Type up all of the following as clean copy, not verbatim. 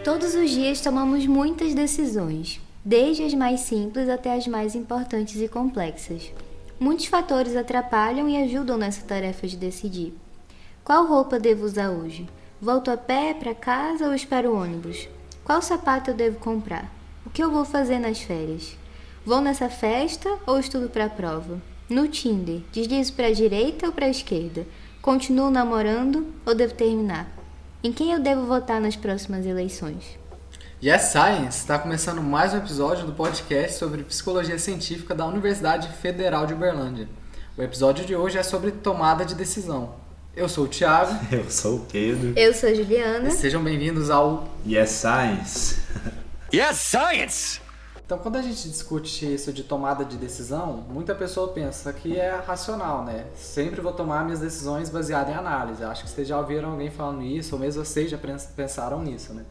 Todos os dias tomamos muitas decisões, desde as mais simples até as mais importantes e complexas. Muitos fatores atrapalham e ajudam nessa tarefa de decidir. Qual roupa devo usar hoje? Volto a pé para casa ou espero o ônibus? Qual sapato eu devo comprar? O que eu vou fazer nas férias? Vou nessa festa ou estudo para a prova? No Tinder, deslizo para a direita ou para a esquerda? Continuo namorando ou devo terminar? Em quem eu devo votar nas próximas eleições? Yes Science! Está começando mais um episódio do podcast sobre psicologia científica da Universidade Federal de Uberlândia. O episódio de hoje é sobre tomada de decisão. Eu sou o Thiago. Eu sou o Pedro. Eu sou a Juliana. E sejam bem-vindos ao Yes Science! Yes Science! Então, quando a gente discute isso de tomada de decisão, muita pessoa pensa que é racional, né? Sempre vou tomar minhas decisões baseadas em análise. Acho que vocês já ouviram alguém falando isso, ou mesmo vocês já pensaram nisso, né?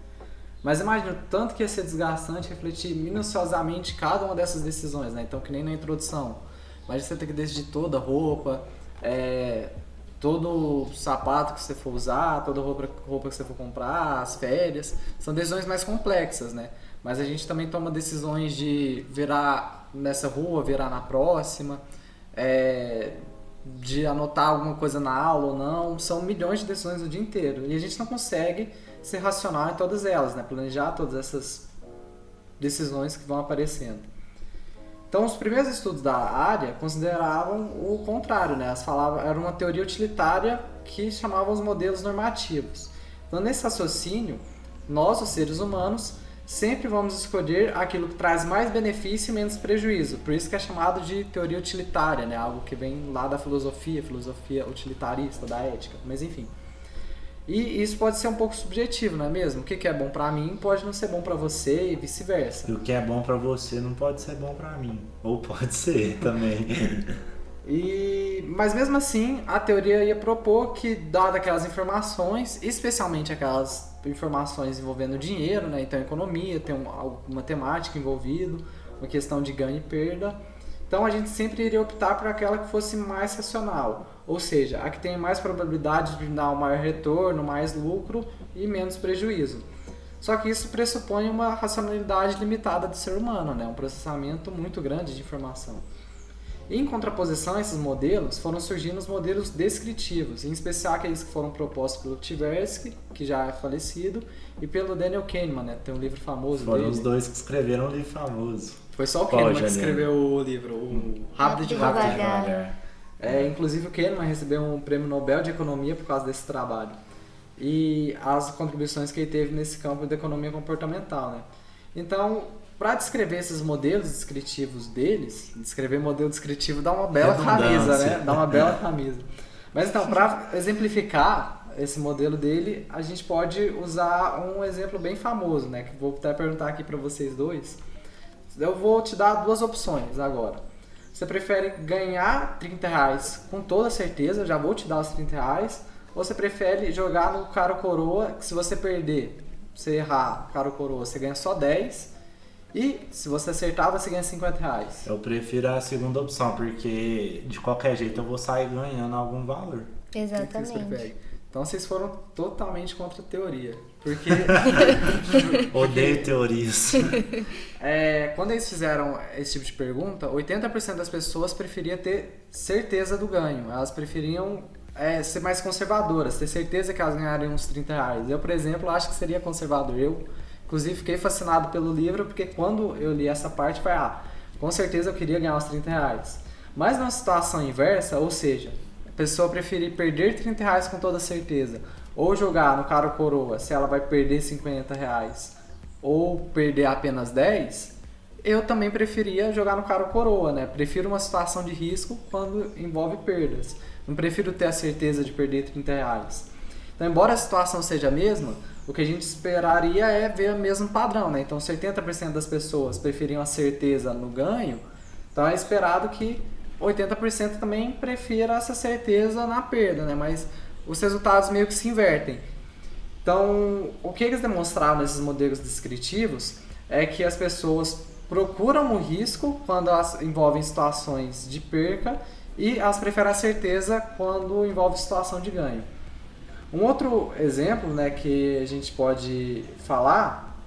Mas imagina o tanto que ia ser desgastante refletir minuciosamente cada uma dessas decisões, né? Então, que nem na introdução. Imagina você ter que decidir toda a roupa, todo sapato que você for usar, toda roupa que você for comprar, as férias. São decisões mais complexas, né? Mas a gente também toma decisões de virar nessa rua, virar na próxima, de anotar alguma coisa na aula ou não. São milhões de decisões o dia inteiro. E a gente não consegue ser racional em todas elas, né? Planejar todas essas decisões que vão aparecendo. Então, os primeiros estudos da área consideravam o contrário, né? Era uma teoria utilitária que chamava os modelos normativos. Então, nesse raciocínio, nós, os seres humanos, sempre vamos escolher aquilo que traz mais benefício e menos prejuízo. Por isso que é chamado de teoria utilitária, né? Algo que vem lá da filosofia utilitarista, da ética, mas enfim. E isso pode ser um pouco subjetivo, não é mesmo? O que é bom pra mim pode não ser bom pra você e vice-versa. E o que é bom pra você não pode ser bom pra mim. Ou pode ser também. Mas mesmo assim, a teoria ia propor que, dadas aquelas informações, especialmente aquelas informações envolvendo dinheiro, né? Então economia, tem uma temática envolvida, uma questão de ganho e perda. Então a gente sempre iria optar por aquela que fosse mais racional, ou seja, a que tem mais probabilidade de dar um maior retorno, mais lucro e menos prejuízo. Só que isso pressupõe uma racionalidade limitada do ser humano, né? Um processamento muito grande de informação. Em contraposição a esses modelos, foram surgindo os modelos descritivos, em especial aqueles que foram propostos pelo Tversky, que já é falecido, e pelo Daniel Kahneman, né? Tem um livro famoso dele. Foram os dois que escreveram um livro famoso. Foi só o Kahneman que escreveu o livro, o Rápido e Devagar. Inclusive o Kahneman recebeu um prêmio Nobel de Economia por causa desse trabalho. E as contribuições que ele teve nesse campo da economia comportamental, né? Então, para descrever esses modelos descritivos deles, descrever modelo descritivo dá uma bela camisa, né? Dá uma bela camisa. Mas então, para exemplificar esse modelo dele, a gente pode usar um exemplo bem famoso, né? Que vou até perguntar aqui para vocês dois. Eu vou te dar duas opções agora. Você prefere ganhar R$30 com toda certeza, já vou te dar os R$30, ou você prefere jogar no cara ou coroa, que se você perder, você errar cara ou coroa, você ganha só 10, e se você acertar, você ganha R$50. Eu prefiro a segunda opção, porque de qualquer jeito eu vou sair ganhando algum valor. Exatamente. Então vocês foram totalmente contra a teoria. Porque Odeio teorias. Quando eles fizeram esse tipo de pergunta, 80% das pessoas preferiam ter certeza do ganho. Elas preferiam ser mais conservadoras, ter certeza que elas ganhariam uns R$30. Eu, por exemplo, acho que seria conservador. Eu, inclusive, fiquei fascinado pelo livro, porque quando eu li essa parte, foi, com certeza eu queria ganhar os R$30. Mas numa situação inversa, ou seja, a pessoa preferir perder R$30 com toda certeza, ou jogar no cara ou coroa, se ela vai perder R$50, ou perder apenas 10, eu também preferia jogar no cara ou coroa, né? Prefiro uma situação de risco quando envolve perdas. Não prefiro ter a certeza de perder R$30. Então, embora a situação seja a mesma, o que a gente esperaria é ver o mesmo padrão, né? Então, se 80% das pessoas preferiam a certeza no ganho, então é esperado que 80% também prefira essa certeza na perda, né? Mas os resultados meio que se invertem. Então, o que eles demonstraram nesses modelos descritivos é que as pessoas procuram o risco quando elas envolvem situações de perca e elas preferem a certeza quando envolve situação de ganho. Um outro exemplo, né, que a gente pode falar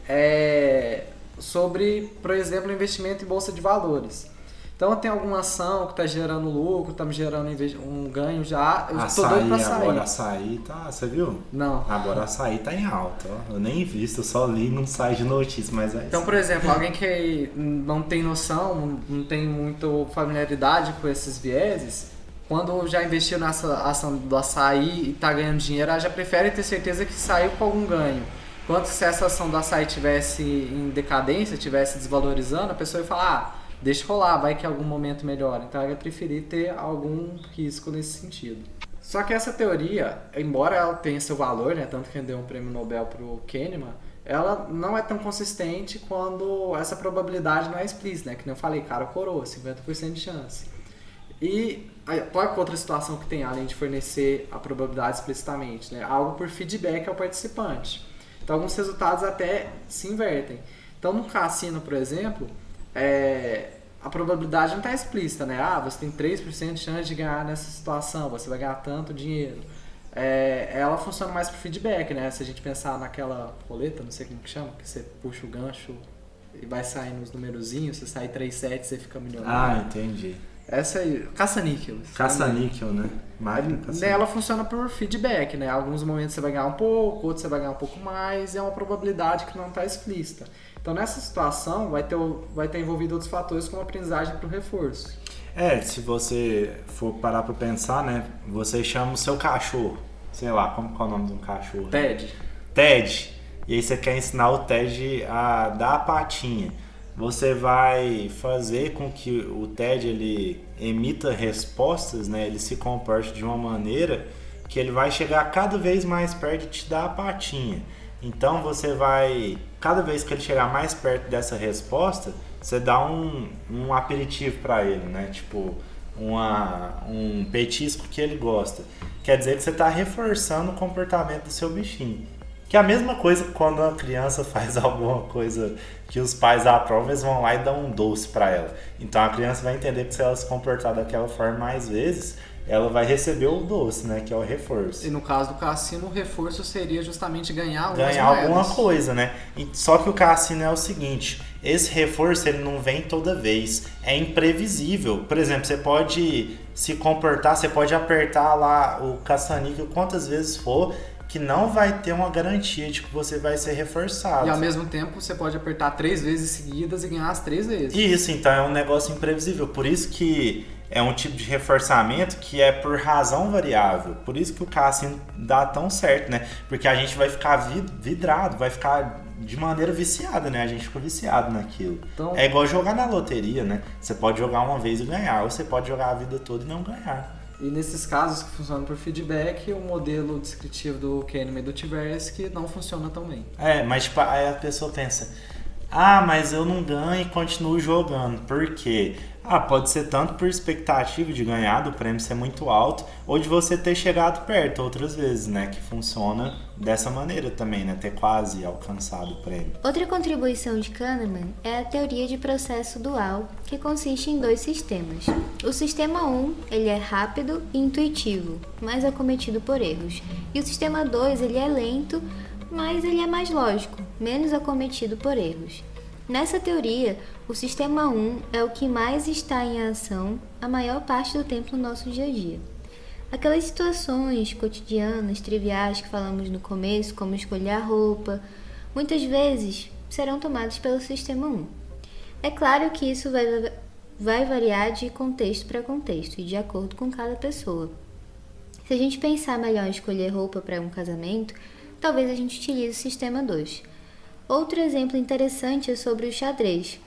é sobre, por exemplo, investimento em bolsa de valores. Então tem alguma ação que está gerando lucro, está me gerando um ganho já, eu estou doido para sair. Agora açaí tá, você viu? Não. Agora açaí tá em alta, ó. Eu nem vi, eu só li num site de notícias, mas é Então, por exemplo, alguém que não tem noção, não tem muita familiaridade com esses vieses, quando já investiu nessa ação do açaí e está ganhando dinheiro, ela já prefere ter certeza que saiu com algum ganho. Enquanto se essa ação do açaí estivesse em decadência, estivesse desvalorizando, a pessoa ia falar, deixa rolar, vai que em algum momento melhora. Então ela ia preferir ter algum risco nesse sentido. Só que essa teoria, embora ela tenha seu valor, né, tanto que rendeu um prêmio Nobel para o Kahneman, ela não é tão consistente quando essa probabilidade não é explícita, né? Que nem eu falei, cara, coroa, 50% de chance. E qual é outra situação que tem, além de fornecer a probabilidade explicitamente? Né? Algo por feedback ao participante. Então, alguns resultados até se invertem. Então, no cassino, por exemplo, a probabilidade não está explícita, né? Ah, você tem 3% de chance de ganhar nessa situação, você vai ganhar tanto dinheiro. Ela funciona mais por feedback, né? Se a gente pensar naquela roleta, não sei como que chama, que você puxa o gancho e vai sair nos numerozinhos, você sai 3-7, você fica milionário. Ah, entendi. Essa aí, caça-níquel. Caça-níquel, né? Máquina caça-níquel. Ela funciona por feedback, né? Alguns momentos você vai ganhar um pouco, outros você vai ganhar um pouco mais, e é uma probabilidade que não está explícita. Então, nessa situação, vai ter envolvido outros fatores como aprendizagem para o reforço. Se você for parar para pensar, né? Você chama o seu cachorro, sei lá, como que é o nome de um cachorro? Ted. E aí você quer ensinar o Ted a dar a patinha. Você vai fazer com que o TED ele emita respostas, né? Ele se comporte de uma maneira que ele vai chegar cada vez mais perto de te dar a patinha. Então você vai, cada vez que ele chegar mais perto dessa resposta, você dá um aperitivo para ele, né? Tipo um petisco que ele gosta. Quer dizer que você está reforçando o comportamento do seu bichinho. Que é a mesma coisa quando a criança faz alguma coisa que os pais aprovam, eles vão lá e dão um doce para ela. Então a criança vai entender que se ela se comportar daquela forma mais vezes, ela vai receber o doce, né, que é o reforço. E no caso do cassino, o reforço seria justamente ganhar alguma coisa, né? Só que o cassino é o seguinte, esse reforço ele não vem toda vez, é imprevisível. Por exemplo, você pode se comportar, você pode apertar lá o caça-níquel quantas vezes for, que não vai ter uma garantia de que você vai ser reforçado. E ao mesmo tempo você pode apertar 3 vezes seguidas e ganhar as 3 vezes. Isso, então é um negócio imprevisível. Por isso que é um tipo de reforçamento que é por razão variável. Por isso que o cassino dá tão certo, né? Porque a gente vai ficar vidrado, vai ficar de maneira viciada, né? A gente fica viciado naquilo. Então, é igual jogar na loteria, né? Você pode jogar uma vez e ganhar, ou você pode jogar a vida toda e não ganhar. E nesses casos que funcionam por feedback, o modelo descritivo do Kahneman e do Tversky não funciona tão bem. Mas tipo, aí a pessoa pensa, mas eu não ganho e continuo jogando. Por quê? Pode ser tanto por expectativa de ganhar, do prêmio ser muito alto, ou de você ter chegado perto outras vezes, né? Que funciona dessa maneira também, né? Ter quase alcançado o prêmio. Outra contribuição de Kahneman é a teoria de processo dual, que consiste em 2 sistemas. O sistema 1, ele é rápido e intuitivo, mas acometido por erros. E o sistema 2, ele é lento, mas ele é mais lógico, menos acometido por erros. Nessa teoria, o sistema 1 é o que mais está em ação a maior parte do tempo no nosso dia a dia. Aquelas situações cotidianas, triviais que falamos no começo, como escolher a roupa, muitas vezes serão tomadas pelo sistema 1. É claro que isso vai variar de contexto para contexto e de acordo com cada pessoa. Se a gente pensar melhor em escolher roupa para um casamento, talvez a gente utilize o sistema 2. Outro exemplo interessante é sobre o xadrez.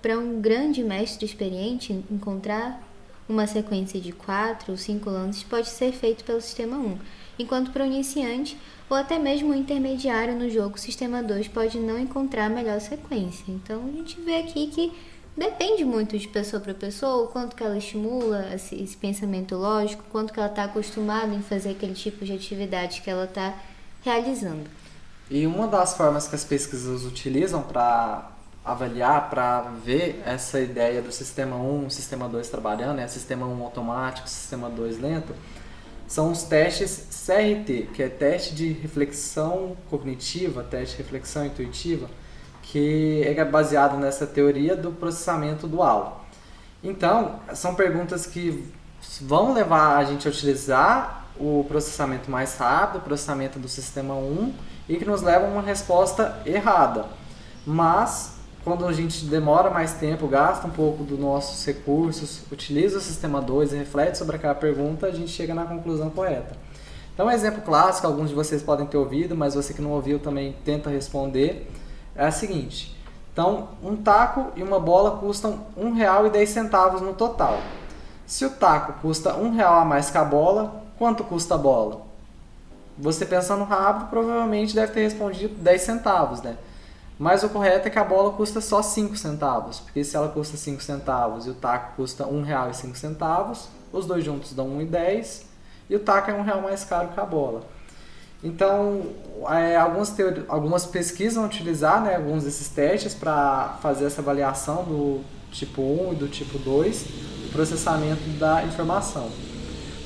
Para um grande mestre experiente, encontrar uma sequência de 4 ou 5 lances pode ser feito pelo sistema 1, enquanto para um iniciante ou até mesmo um intermediário no jogo, o sistema 2 pode não encontrar a melhor sequência. Então a gente vê aqui que depende muito de pessoa para pessoa, o quanto que ela estimula esse pensamento lógico, o quanto que ela está acostumada em fazer aquele tipo de atividade que ela está realizando. E uma das formas que as pesquisas utilizam para avaliar, para ver essa ideia do sistema 1, sistema 2 trabalhando, sistema 1 automático, sistema 2 lento, são os testes CRT, que é teste de reflexão cognitiva, teste de reflexão intuitiva, que é baseado nessa teoria do processamento dual. Então, são perguntas que vão levar a gente a utilizar o processamento mais rápido, o processamento do sistema 1, e que nos levam a uma resposta errada. Mas, quando a gente demora mais tempo, gasta um pouco dos nossos recursos, utiliza o sistema 2 e reflete sobre aquela pergunta, a gente chega na conclusão correta. Então, um exemplo clássico, alguns de vocês podem ter ouvido, mas você que não ouviu também tenta responder, é a seguinte. Então, um taco e uma bola custam R$1,10 no total. Se o taco custa R$1 a mais que a bola, quanto custa a bola? Você pensando rápido, provavelmente deve ter respondido 10 centavos, né? Mas o correto é que a bola custa só 5 centavos, porque se ela custa 5 centavos e o taco custa R$1,05, os dois juntos dão R$1,10 e o taco é R$1 mais caro que a bola. Então, algumas pesquisas vão utilizar, né, alguns desses testes para fazer essa avaliação do tipo 1 e do tipo 2, do processamento da informação.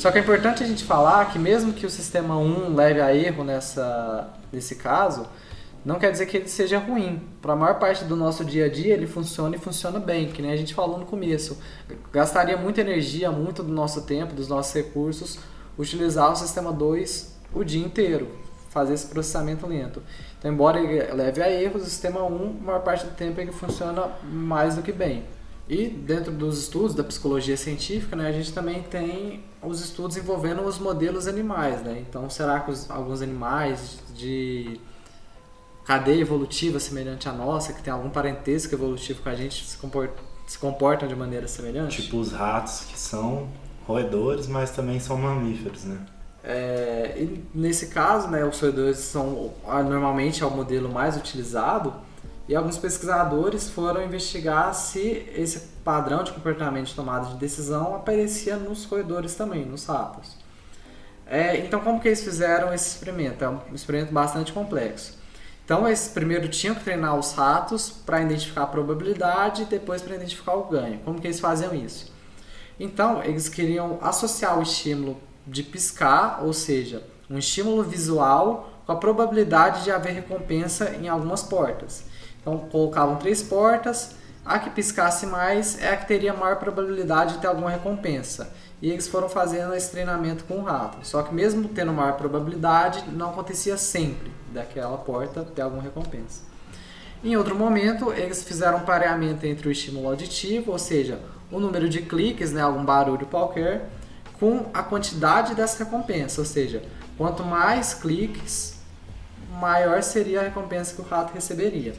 Só que é importante a gente falar que mesmo que o sistema 1 leve a erro nesse caso, não quer dizer que ele seja ruim. Para a maior parte do nosso dia a dia ele funciona e funciona bem, que nem a gente falou no começo. Gastaria muita energia, muito do nosso tempo, dos nossos recursos, utilizar o sistema 2 o dia inteiro, fazer esse processamento lento. Então, embora ele leve a erros, o sistema 1, a maior parte do tempo ele funciona mais do que bem. E dentro dos estudos da psicologia científica, né, a gente também tem os estudos envolvendo os modelos animais, né? Então, será que alguns animais de cadeia evolutiva semelhante à nossa, que tem algum parentesco evolutivo com a gente, se comportam de maneira semelhante? Tipo os ratos, que são roedores, mas também são mamíferos, né? E nesse caso, né, os roedores são normalmente é o modelo mais utilizado, e alguns pesquisadores foram investigar se esse padrão de comportamento de tomada de decisão aparecia nos roedores também, nos ratos. Então, como que eles fizeram esse experimento? É um experimento bastante complexo. Então, eles primeiro tinham que treinar os ratos para identificar a probabilidade e depois para identificar o ganho. Como que eles faziam isso? Então, eles queriam associar o estímulo de piscar, ou seja, um estímulo visual com a probabilidade de haver recompensa em algumas portas. Então, colocavam 3 portas, a que piscasse mais é a que teria maior probabilidade de ter alguma recompensa. E eles foram fazendo esse treinamento com o rato. Só que mesmo tendo maior probabilidade, não acontecia sempre daquela porta ter alguma recompensa. Em outro momento, eles fizeram um pareamento entre o estímulo auditivo, ou seja, o número de cliques, né, algum barulho qualquer, com a quantidade dessa recompensa, ou seja, quanto mais cliques, maior seria a recompensa que o rato receberia.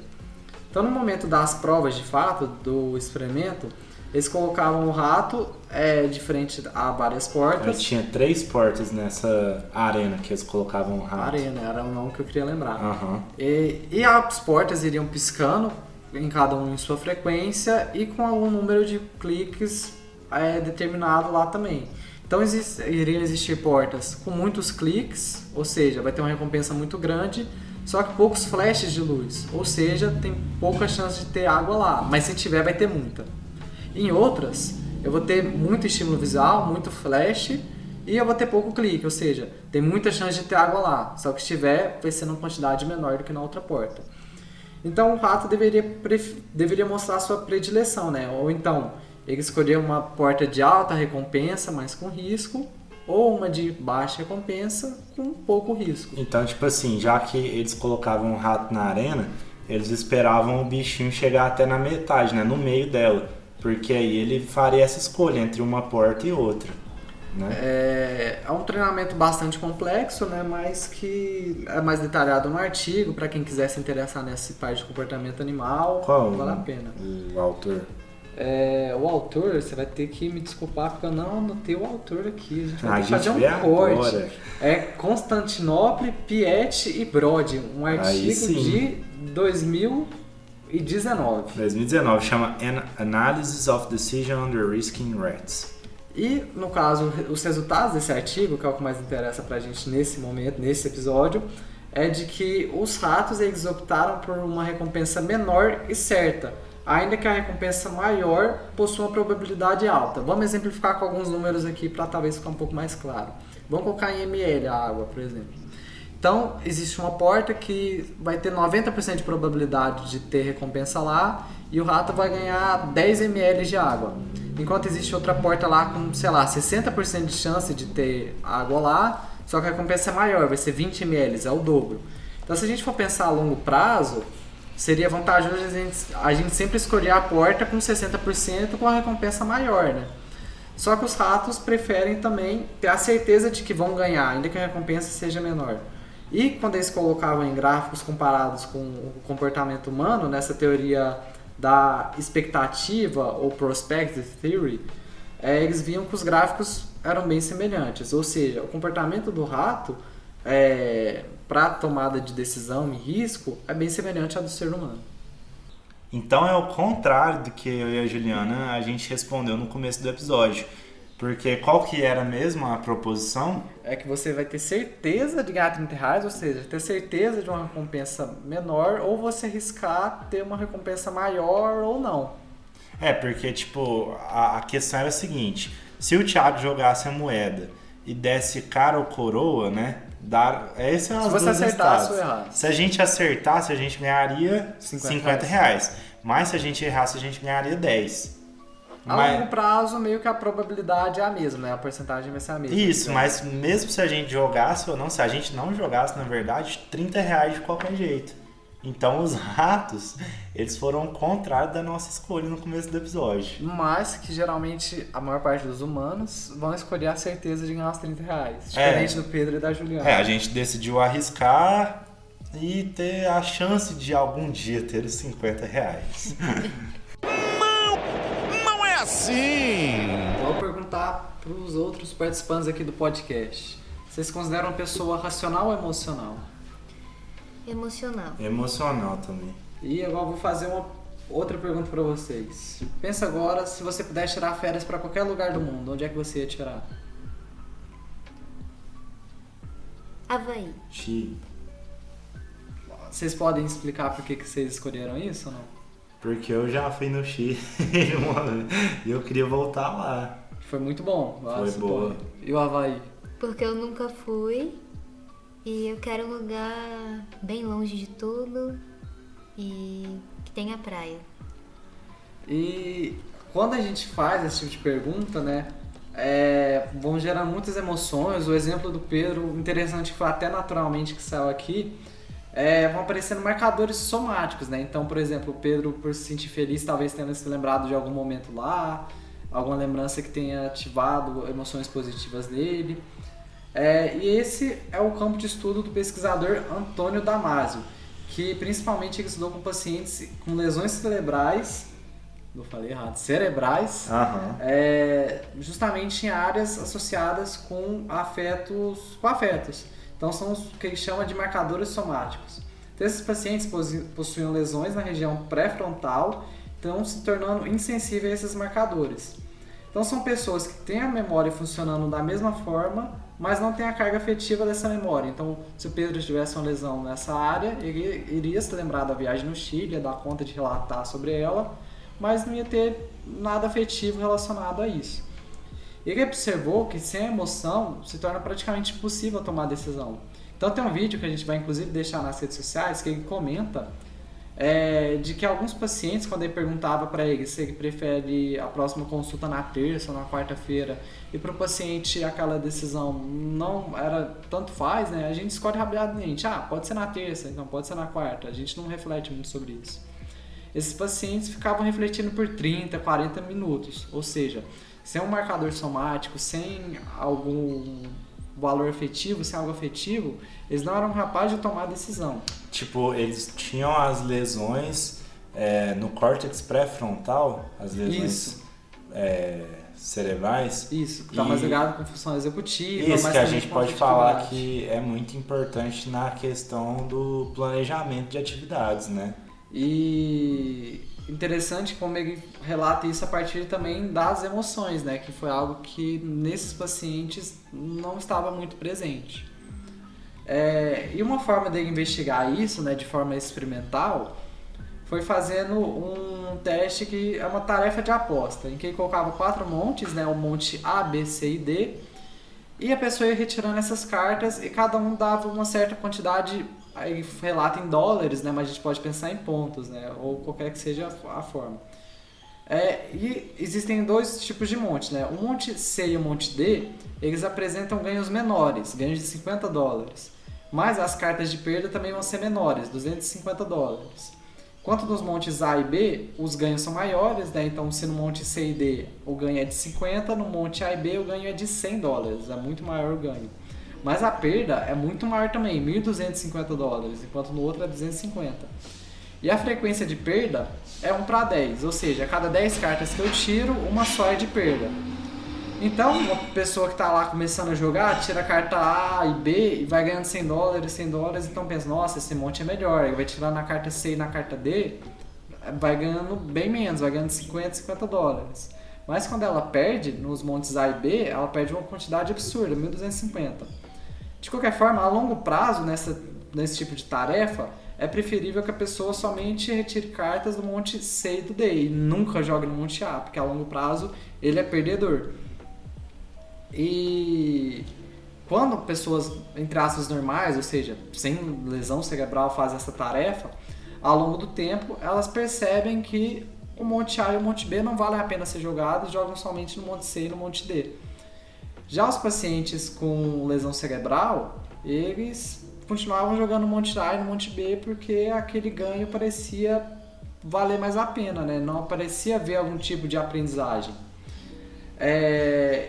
Então, no momento das provas de fato do experimento, eles colocavam o rato de frente a várias portas. Mas tinha 3 portas nessa arena que eles colocavam o rato. Arena, era o nome que eu queria lembrar. Uhum. E as portas iriam piscando, em cada um em sua frequência, e com algum número de cliques determinado lá também. Então iriam existir portas com muitos cliques, ou seja, vai ter uma recompensa muito grande, só que poucos flashes de luz, ou seja, tem pouca chance de ter água lá, mas se tiver vai ter muita. Em outras, eu vou ter muito estímulo visual, muito flash, e eu vou ter pouco clique, ou seja, tem muita chance de ter água lá, só que se tiver vai ser uma quantidade menor do que na outra porta. Então o rato deveria mostrar a sua predileção, né? Ou então ele escolher uma porta de alta recompensa, mas com risco, ou uma de baixa recompensa, com pouco risco. Então, tipo assim, já que eles colocavam o rato na arena, eles esperavam o bichinho chegar até na metade, né, no meio dela, porque aí ele faria essa escolha entre uma porta e outra, né? É um treinamento bastante complexo, né, mas que é mais detalhado no artigo, para quem quiser se interessar nessa parte de comportamento animal. Qual vale a pena. O autor? O autor, você vai ter que me desculpar porque eu não anotei o autor aqui. A gente vai ter que fazer um corte. Agora. Constantinople, Piet e Brody, um artigo de 2019. Chama Analysis of Decision Under Risk in Rats. E, no caso, os resultados desse artigo, que é o que mais interessa pra gente nesse momento, nesse episódio, é de que os ratos eles optaram por uma recompensa menor e certa, ainda que a recompensa maior possua uma probabilidade alta. Vamos exemplificar com alguns números aqui para talvez ficar um pouco mais claro. Vamos colocar em ml a água, por exemplo. Então, existe uma porta que vai ter 90% de probabilidade de ter recompensa lá e o rato vai ganhar 10 ml de água. Enquanto existe outra porta lá com, sei lá, 60% de chance de ter água lá, só que a recompensa é maior, vai ser 20 ml, é o dobro. Então, se a gente for pensar a longo prazo, seria vantajoso a gente sempre escolher a porta com 60% com a recompensa maior, né? Só que os ratos preferem também ter a certeza de que vão ganhar, ainda que a recompensa seja menor. E quando eles colocavam em gráficos comparados com o comportamento humano, nessa teoria da expectativa ou prospective theory, eles viam que os gráficos eram bem semelhantes. Ou seja, o comportamento do rato para tomada de decisão e risco é bem semelhante ao do ser humano. Então é o contrário do que eu e a Juliana a gente respondeu no começo do episódio. Porque qual que era mesmo a proposição? É que você vai ter certeza de ganhar R$30, ou seja, ter certeza de uma recompensa menor, ou você arriscar ter uma recompensa maior ou não. Porque tipo, a questão era a seguinte: se o Thiago jogasse a moeda e desse cara ou coroa, né? Esse é se você acertasse ou errasse. Se a gente acertasse, a gente ganharia R$50. Mas se a gente errasse, a gente ganharia 10. A longo prazo, meio que a probabilidade é a mesma, né? A porcentagem vai ser a mesma. Isso, mas mesmo se a gente jogasse ou não, se a gente não jogasse, na verdade, R$30 de qualquer jeito. Então os ratos, eles foram o contrário da nossa escolha no começo do episódio. Mas que geralmente a maior parte dos humanos vão escolher a certeza de ganhar os R$30. Diferente do Pedro e da Juliana. A gente decidiu arriscar e ter a chance de algum dia ter os R$50. Não é assim! Vou perguntar para os outros participantes aqui do podcast. Vocês consideram uma pessoa racional ou emocional? Emocional. Emocional também. E agora eu vou fazer uma outra pergunta para vocês. Pensa agora, se você pudesse tirar férias para qualquer lugar do mundo, onde é que você ia tirar? Havaí. Chile. Vocês podem explicar por que vocês escolheram isso ou não? Porque eu já fui no Chile e eu queria voltar lá. Foi muito bom. Foi boa. E o Havaí? Porque eu nunca fui e eu quero um lugar bem longe de tudo e que tenha praia. E quando a gente faz esse tipo de pergunta, né, vão gerar muitas emoções. O exemplo do Pedro, interessante, que foi até naturalmente que saiu aqui, vão aparecendo marcadores somáticos, né? Então, por exemplo, o Pedro, por se sentir feliz, talvez tenha se lembrado de algum momento lá, alguma lembrança que tenha ativado emoções positivas nele. E esse é o campo de estudo do pesquisador Antônio Damasio, que principalmente ele estudou com pacientes com lesões cerebrais, não falei errado, cerebrais, justamente em áreas associadas com afetos. Então são os que ele chama de marcadores somáticos. Então, esses pacientes possuíam lesões na região pré-frontal, estão se tornando insensíveis a esses marcadores. Então são pessoas que têm a memória funcionando da mesma forma, mas não têm a carga afetiva dessa memória. Então, se o Pedro tivesse uma lesão nessa área, ele iria se lembrar da viagem no Chile, ia dar conta de relatar sobre ela, mas não ia ter nada afetivo relacionado a isso. Ele observou que sem emoção se torna praticamente impossível tomar decisão. Então tem um vídeo que a gente vai inclusive deixar nas redes sociais que ele comenta de que alguns pacientes, quando ele perguntava para ele se ele prefere a próxima consulta na terça ou na quarta-feira, e para o paciente aquela decisão não era tanto faz, né? A gente escolhe rapidamente, pode ser na terça, então pode ser na quarta, a gente não reflete muito sobre isso. Esses pacientes ficavam refletindo por 30, 40 minutos, ou seja, sem um marcador somático, sem algum valor afetivo, sem algo afetivo, eles não eram capazes de tomar a decisão. Tipo, eles tinham as lesões no córtex pré-frontal, as lesões cerebrais. Isso, que está mais ligado com função executiva. Isso que a gente pode falar que é muito importante na questão do planejamento de atividades, né? E interessante como ele relata isso a partir também das emoções, né? Que foi algo que nesses pacientes não estava muito presente. E uma forma de investigar isso, né, de forma experimental, foi fazendo um teste que é uma tarefa de aposta, em que ele colocava 4 montes, né, o monte A, B, C e D, e a pessoa ia retirando essas cartas e cada um dava uma certa quantidade, aí relata em dólares, né, mas a gente pode pensar em pontos, né, ou qualquer que seja a forma. E existem 2 tipos de monte, né? O monte C e o monte D, eles apresentam ganhos menores, ganhos de $50. Mas as cartas de perda também vão ser menores, $250. Quanto nos montes A e B, os ganhos são maiores, né? Então se no monte C e D o ganho é de 50, no monte A e B o ganho é de $100, é muito maior o ganho. Mas a perda é muito maior também, $1.250, enquanto no outro é 250. E a frequência de perda é 1/10, ou seja, a cada 10 cartas que eu tiro, uma só é de perda. Então, uma pessoa que está lá começando a jogar, tira a carta A e B e vai ganhando $100, então pensa, nossa, esse monte é melhor. Aí vai tirar na carta C e na carta D, vai ganhando bem menos, vai ganhando $50. Mas quando ela perde, nos montes A e B, ela perde uma quantidade absurda, 1.250. De qualquer forma, a longo prazo, nesse tipo de tarefa, é preferível que a pessoa somente retire cartas do monte C e do D e nunca jogue no monte A, porque a longo prazo ele é perdedor. E quando pessoas, entre aspas, normais, ou seja, sem lesão cerebral, fazem essa tarefa, ao longo do tempo elas percebem que o monte A e o monte B não valem a pena ser jogados e jogam somente no monte C e no monte D. Já os pacientes com lesão cerebral, eles continuavam jogando no monte A e no monte B porque aquele ganho parecia valer mais a pena, né? Não parecia haver algum tipo de aprendizagem.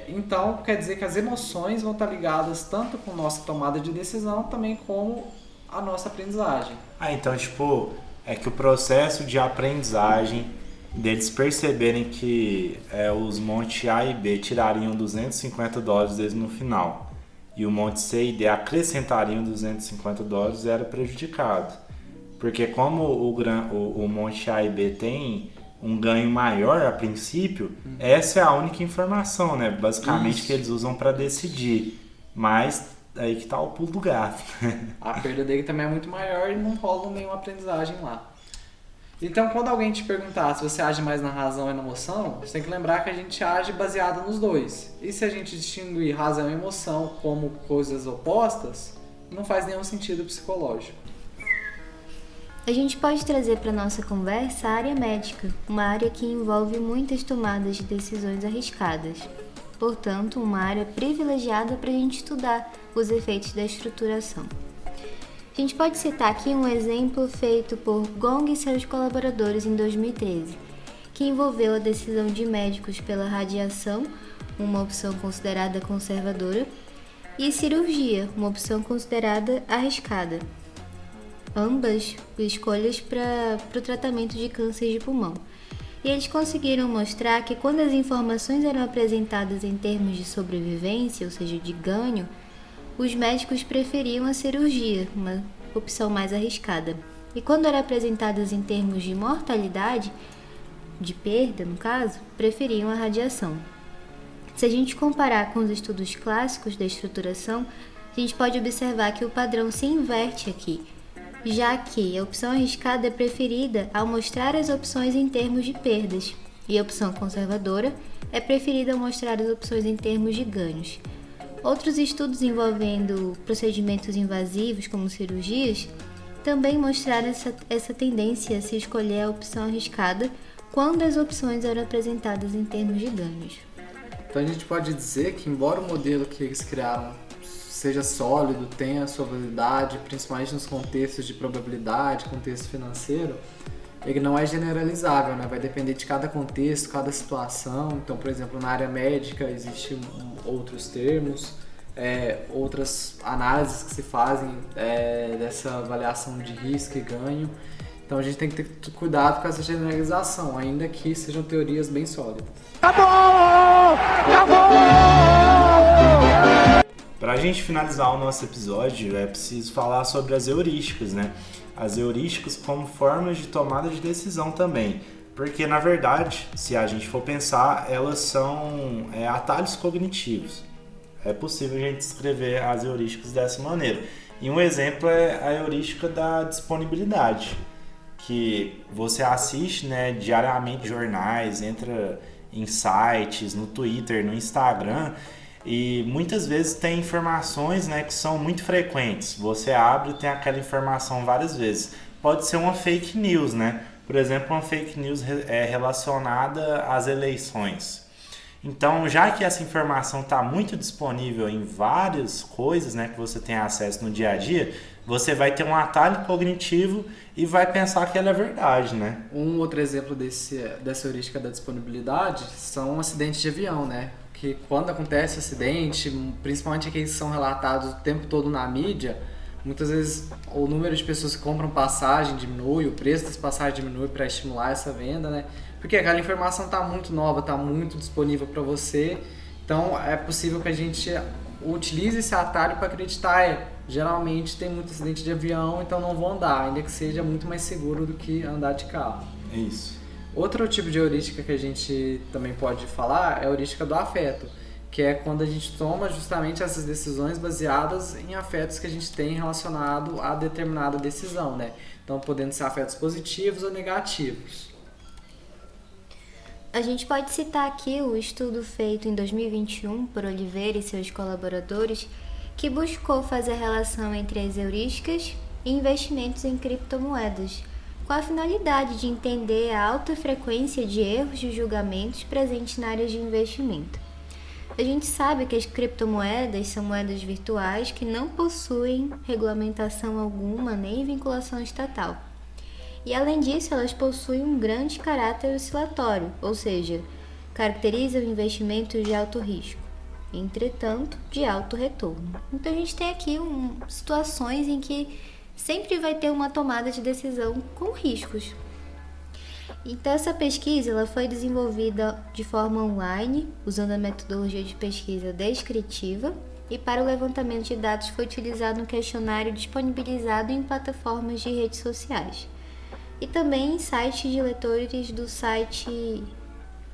Então, quer dizer que as emoções vão estar ligadas tanto com nossa tomada de decisão, também como a nossa aprendizagem. Então, tipo, é que o processo de aprendizagem, deles perceberem que os monte A e B tirariam $250 deles no final, e o monte C e D acrescentariam $250, era prejudicado. Porque como o monte A e B tem um ganho maior a princípio, essa é a única informação, né? Basicamente, que eles usam para decidir. Mas aí que tá o pulo do gato. A perda dele também é muito maior e não rola nenhuma aprendizagem lá. Então, quando alguém te perguntar se você age mais na razão ou na emoção, você tem que lembrar que a gente age baseado nos dois. E se a gente distinguir razão e emoção como coisas opostas, não faz nenhum sentido psicológico. A gente pode trazer para nossa conversa a área médica, uma área que envolve muitas tomadas de decisões arriscadas. Portanto, uma área privilegiada para a gente estudar os efeitos da estruturação. A gente pode citar aqui um exemplo feito por Gong e seus colaboradores em 2013, que envolveu a decisão de médicos pela radiação, uma opção considerada conservadora, e cirurgia, uma opção considerada arriscada. Ambas escolhas para o tratamento de câncer de pulmão. E eles conseguiram mostrar que quando as informações eram apresentadas em termos de sobrevivência, ou seja, de ganho, os médicos preferiam a cirurgia, uma opção mais arriscada. E quando eram apresentadas em termos de mortalidade, de perda no caso, preferiam a radiação. Se a gente comparar com os estudos clássicos da estruturação, a gente pode observar que o padrão se inverte aqui, já que a opção arriscada é preferida ao mostrar as opções em termos de perdas, e a opção conservadora é preferida ao mostrar as opções em termos de ganhos. Outros estudos envolvendo procedimentos invasivos, como cirurgias, também mostraram essa tendência a se escolher a opção arriscada quando as opções eram apresentadas em termos de ganhos. Então a gente pode dizer que, embora o modelo que eles criaram seja sólido, tenha a sua validade, principalmente nos contextos de probabilidade, contexto financeiro, ele não é generalizável, né? Vai depender de cada contexto, cada situação. Então, por exemplo, na área médica existem outros termos, outras análises que se fazem dessa avaliação de risco e ganho. Então a gente tem que ter cuidado com essa generalização, ainda que sejam teorias bem sólidas. Acabou! Para a gente finalizar o nosso episódio, é preciso falar sobre as heurísticas, né? As heurísticas como formas de tomada de decisão também. Porque, na verdade, se a gente for pensar, elas são atalhos cognitivos. É possível a gente descrever as heurísticas dessa maneira. E um exemplo é a heurística da disponibilidade. que você assiste, né, diariamente jornais, entra em sites, no Twitter, no Instagram, e muitas vezes tem informações, né, que são muito frequentes. Você abre e tem aquela informação várias vezes. Pode ser uma fake news, né? Por exemplo, uma fake news relacionada às eleições. Então, já que essa informação está muito disponível em várias coisas, né, que você tem acesso no dia a dia, você vai ter um atalho cognitivo e vai pensar que ela é verdade, né? Um outro exemplo dessa heurística da disponibilidade são acidentes de avião, né? Que quando acontece acidente, principalmente aqueles que são relatados o tempo todo na mídia, muitas vezes o número de pessoas que compram passagem diminui, o preço das passagens diminui para estimular essa venda, né? Porque aquela informação está muito nova, está muito disponível para você, então é possível que a gente utilize esse atalho para acreditar. Geralmente tem muito acidente de avião, então não vou andar, ainda que seja muito mais seguro do que andar de carro. É isso. Outro tipo de heurística que a gente também pode falar é a heurística do afeto, que é quando a gente toma justamente essas decisões baseadas em afetos que a gente tem relacionado a determinada decisão, né? Então, podendo ser afetos positivos ou negativos. A gente pode citar aqui o estudo feito em 2021 por Oliveira e seus colaboradores, que buscou fazer a relação entre as heurísticas e investimentos em criptomoedas, com a finalidade de entender a alta frequência de erros de julgamentos presentes na área de investimento. A gente sabe que as criptomoedas são moedas virtuais que não possuem regulamentação alguma nem vinculação estatal. E além disso, elas possuem um grande caráter oscilatório, ou seja, caracterizam investimentos de alto risco, entretanto, de alto retorno. Então a gente tem aqui situações em que sempre vai ter uma tomada de decisão com riscos. Então essa pesquisa ela foi desenvolvida de forma online, usando a metodologia de pesquisa descritiva, e para o levantamento de dados foi utilizado um questionário disponibilizado em plataformas de redes sociais e também em sites de leitores do site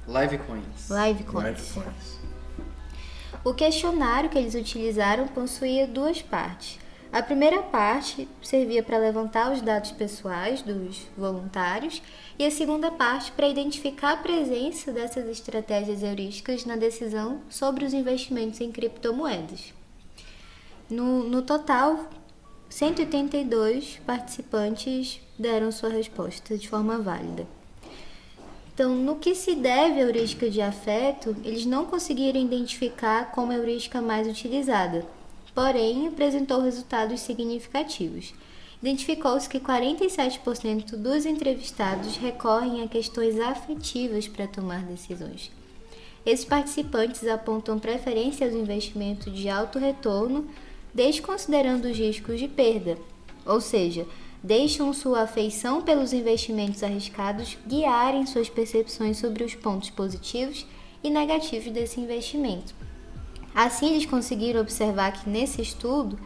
Livecoins. O questionário que eles utilizaram possuía duas partes. A primeira parte servia para levantar os dados pessoais dos voluntários e a segunda parte para identificar a presença dessas estratégias heurísticas na decisão sobre os investimentos em criptomoedas. No total, 182 participantes deram sua resposta de forma válida. Então, no que se deve à heurística de afeto, eles não conseguiram identificar como a heurística mais utilizada, porém apresentou resultados significativos. Identificou-se que 47% dos entrevistados recorrem a questões afetivas para tomar decisões. Esses participantes apontam preferência aos investimentos de alto retorno, desconsiderando os riscos de perda, ou seja, deixam sua afeição pelos investimentos arriscados guiarem suas percepções sobre os pontos positivos e negativos desse investimento. Assim, eles conseguiram observar que nesse estudo,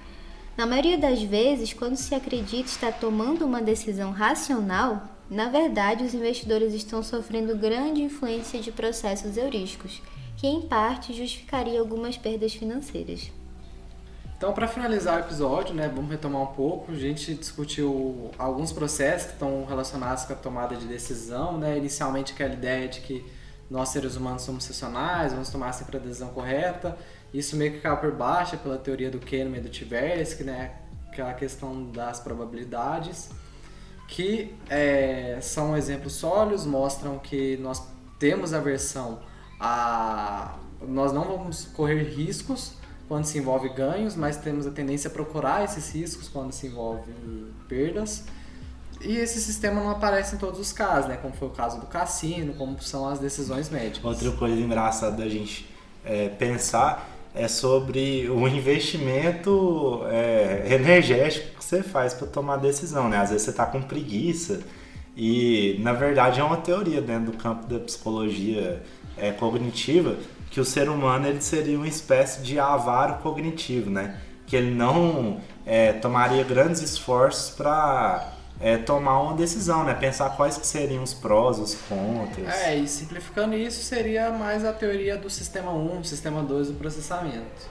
na maioria das vezes, quando se acredita estar tomando uma decisão racional, na verdade os investidores estão sofrendo grande influência de processos heurísticos, que em parte justificaria algumas perdas financeiras. Então, para finalizar o episódio, né, vamos retomar um pouco. A gente discutiu alguns processos que estão relacionados com a tomada de decisão, né? Inicialmente aquela ideia de que nós seres humanos somos racionais, vamos tomar sempre a decisão correta. Isso meio que caiu por baixo pela teoria do Kahneman e do Tversky, né? Aquela questão das probabilidades, que são exemplos sólidos, mostram que nós temos aversão a... Nós não vamos correr riscos quando se envolve ganhos, mas temos a tendência a procurar esses riscos quando se envolve perdas. E esse sistema não aparece em todos os casos, né? Como foi o caso do cassino, como são as decisões médicas. Outra coisa engraçada da gente pensar é sobre o investimento energético que você faz para tomar decisão, né? Às vezes você está com preguiça e, na verdade, é uma teoria dentro do campo da psicologia cognitiva, que o ser humano ele seria uma espécie de avaro cognitivo, né? Que ele não tomaria grandes esforços para tomar uma decisão, né? Pensar quais que seriam os prós, os contras. E simplificando isso, seria mais a teoria do sistema 1, sistema 2 do processamento.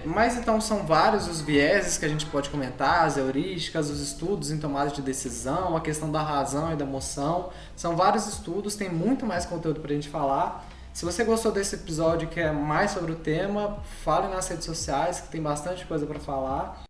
Mas então são vários os vieses que a gente pode comentar, as heurísticas, os estudos em tomada de decisão, a questão da razão e da emoção. São vários estudos, tem muito mais conteúdo pra gente falar. Se você gostou desse episódio e quer mais sobre o tema, fale nas redes sociais que tem bastante coisa para falar.